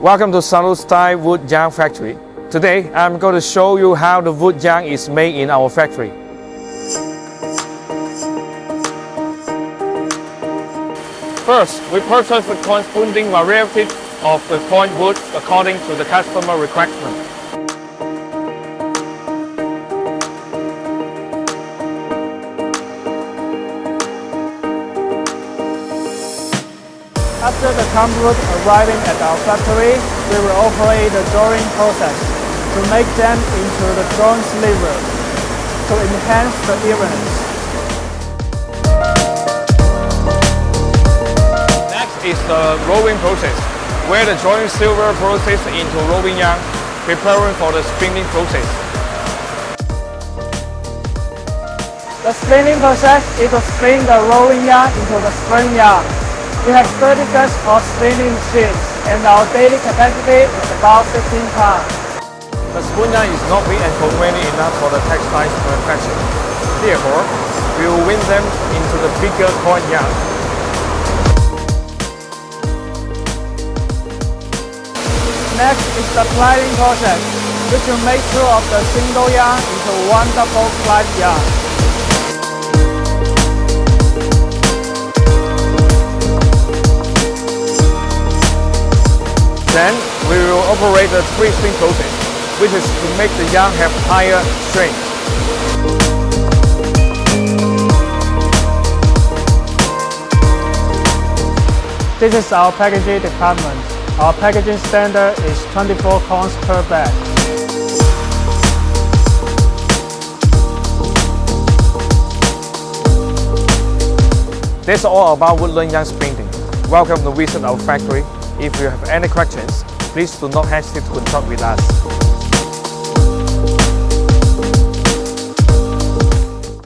Welcome to Salud Style Wood Yarn Factory. Today, I'm going to show you how the wood yarn is made in our factory. First, we purchase the corresponding variety of the point wood according to the customer requirement. After the wood arriving at our factory, we will operate the drawing process to make them into the drawing slivers to enhance the evenness. Next is the rolling process, where the drawing silver process into rolling yarn, preparing for the spinning process. The spinning process is to spin the rolling yarn into the spun yarn. We have 30 sets of spinning machines, and our daily capacity is about 15 tons. The spun yarn is not big and convenient enough for the textiles manufacturer. Therefore, we will wind them into the bigger point yarn. Next is the plaiting process, which will make two of the single yarn into one double plied yarn. Then, we will operate the twisting process, which is to make the yarn have higher strength. This is our packaging department. Our packaging standard is 24 cones per bag. That's all about woodland yarn spinning. Welcome to visit our factory. If you have any questions, please do not hesitate to contact with us.